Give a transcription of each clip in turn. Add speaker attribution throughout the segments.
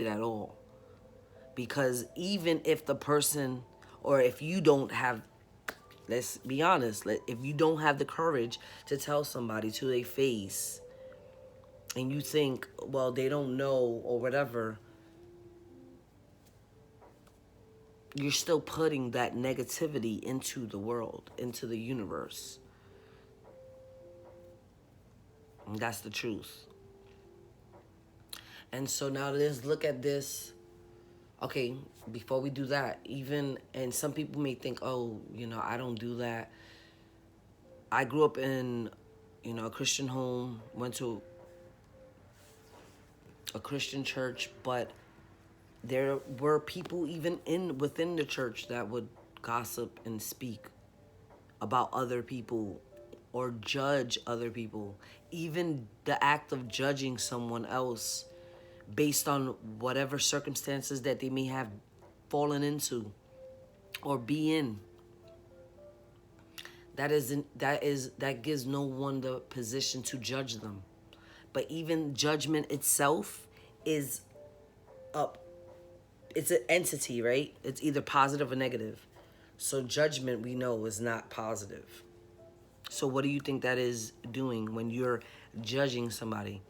Speaker 1: at all. Because even if the person, or if you don't have, let's be honest, if you don't have the courage to tell somebody to their face, and you think, well, they don't know or whatever, you're still putting that negativity into the world, into the universe. And that's the truth. And so now let's look at this. Okay, before we do that, even, and some people may think, oh, I don't do that. I grew up in, a Christian home, went to a Christian church, but there were people even within the church that would gossip and speak about other people or judge other people. Even the act of judging someone else based on whatever circumstances that they may have fallen into or be in. That gives no one the position to judge them. But even judgment itself is up. It's an entity, right? It's either positive or negative. So judgment, we know, is not positive. So what do you think that is doing when you're judging somebody?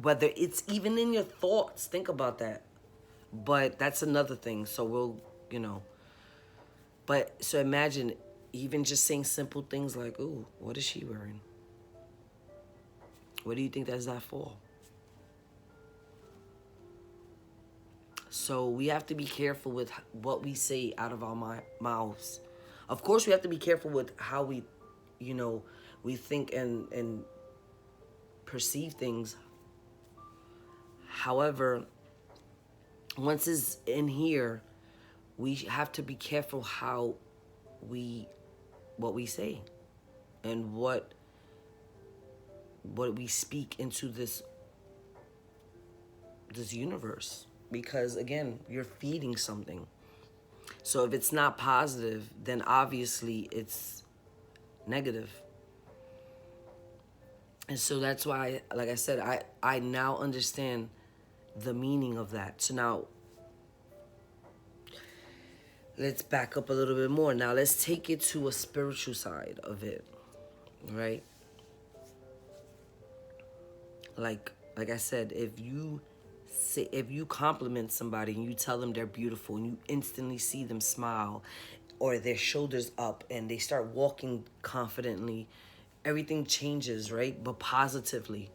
Speaker 1: Whether it's even in your thoughts, think about that. But that's another thing. So but so imagine even just saying simple things like, ooh, what is she wearing? What do you think that's that for? So we have to be careful with what we say out of our mouths. Of course, we have to be careful with how we think and perceive things. However, once it's in here, we have to be careful what we say and what we speak into this universe, because again, you're feeding something. So if it's not positive, then obviously it's negative. And so that's why, like I said, I now understand the meaning of that. So now let's back up a little bit more. Now let's take it to a spiritual side of it, right? Like I said, if you compliment somebody and you tell them they're beautiful and you instantly see them smile or their shoulders up and they start walking confidently, everything changes, right? But positively.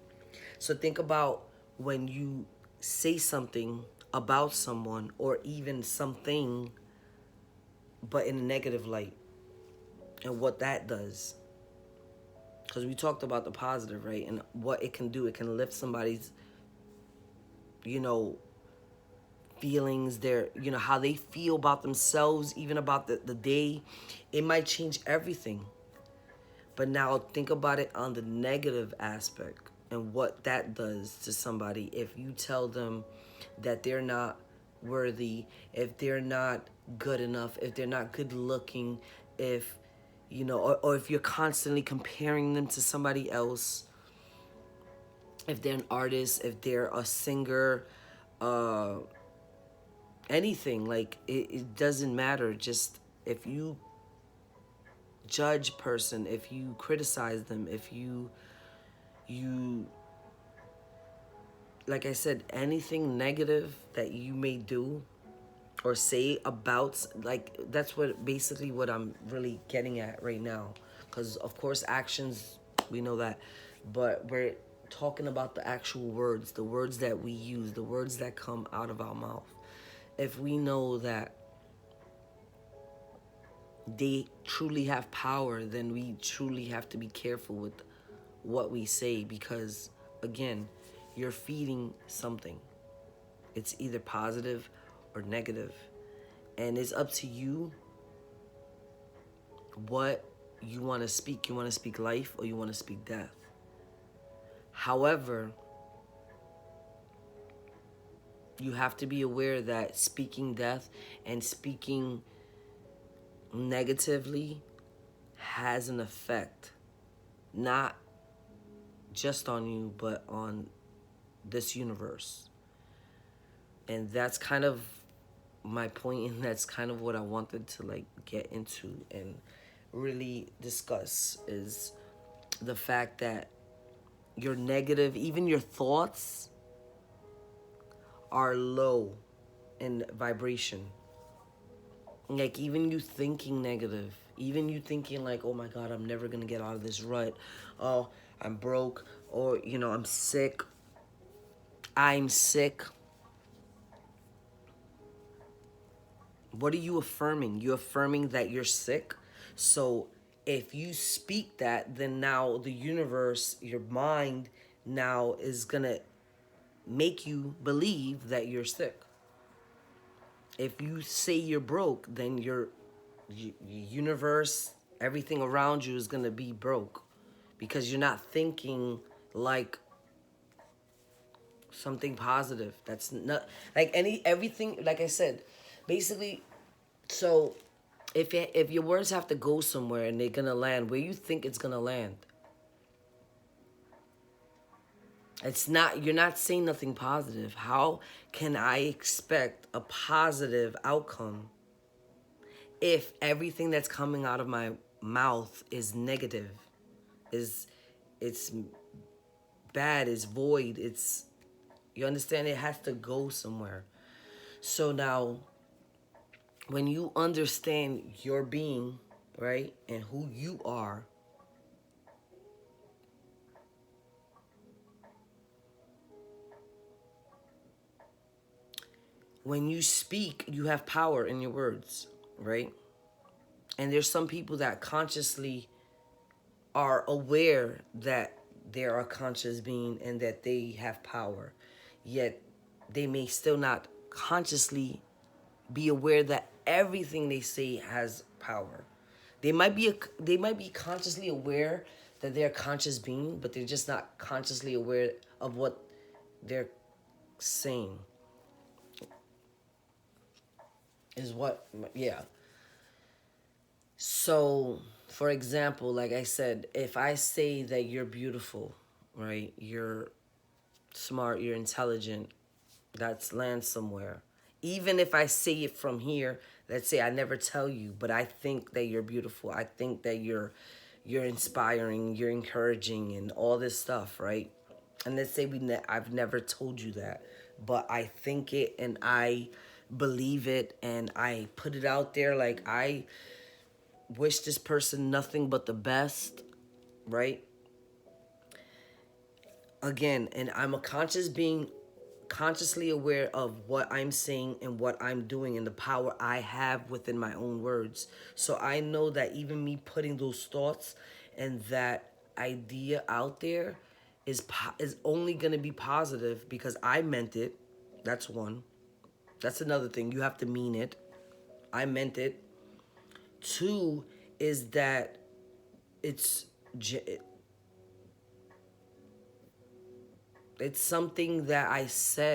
Speaker 1: So think about when you say something about someone or even something but in a negative light and what that does. Because we talked about the positive, right? And what it can do. It can lift somebody's, feelings, their, how they feel about themselves, even about the day. It might change everything. But now think about it on the negative aspect and what that does to somebody. If you tell them that they're not worthy, if they're not good enough, if they're not good looking, if, or if you're constantly comparing them to somebody else, if they're an artist, if they're a singer, anything, like it doesn't matter. Just if you judge person, if you criticize them, if you like I said, anything negative that you may do or say about, like, that's what I'm really getting at right now. Because of course actions, we know that, but we're talking about the actual words, the words that we use, the words that come out of our mouth. If we know that they truly have power, then we truly have to be careful with what we say, because again, you're feeding something. It's either positive or negative, and it's up to you what you want to speak. You want to speak life or you want to speak death. However, you have to be aware that speaking death and speaking negatively has an effect, not just on you, but on this universe. And that's kind of my point, and that's kind of what I wanted to like get into and really discuss, is the fact that your negative, even your thoughts, are low in vibration. Like, even you thinking negative, even you thinking like, oh my God, I'm never gonna get out of this rut. Oh, I'm broke, or I'm sick. I'm sick. What are you affirming? You're affirming that you're sick. So if you speak that, then now the universe, your mind, now is gonna make you believe that you're sick. If you say you're broke, then your universe, everything around you is gonna be broke, because you're not thinking like something positive. That's not like everything. Like I said, basically. So if your words have to go somewhere and they're gonna land where you think it's gonna land, it's not. You're not saying nothing positive. How can I expect a positive outcome if everything that's coming out of my mouth is negative, is it's bad, is void, it's, you understand, it has to go somewhere. So now when you understand your being, right, and who you are, when you speak, you have power in your words, right? And there's some people that consciously are aware that they're a conscious being and that they have power, yet they may still not consciously be aware that everything they say has power. They might be consciously aware that they're a conscious being, but they're just not consciously aware of what they're saying. Is what, yeah. So, for example, like I said, if I say that you're beautiful, right? You're smart, you're intelligent, that's land somewhere. Even if I say it from here, let's say I never tell you, but I think that you're beautiful. I think that you're inspiring, you're encouraging, and all this stuff, right? And let's say I've never told you that, but I think it and I believe it and I put it out there, like I wish this person nothing but the best, right? Again, and I'm a conscious being, consciously aware of what I'm saying and what I'm doing and the power I have within my own words. So I know that even me putting those thoughts and that idea out there is only going to be positive because I meant it. That's one. That's another thing. You have to mean it. I meant it. Two is that it's it's something that I said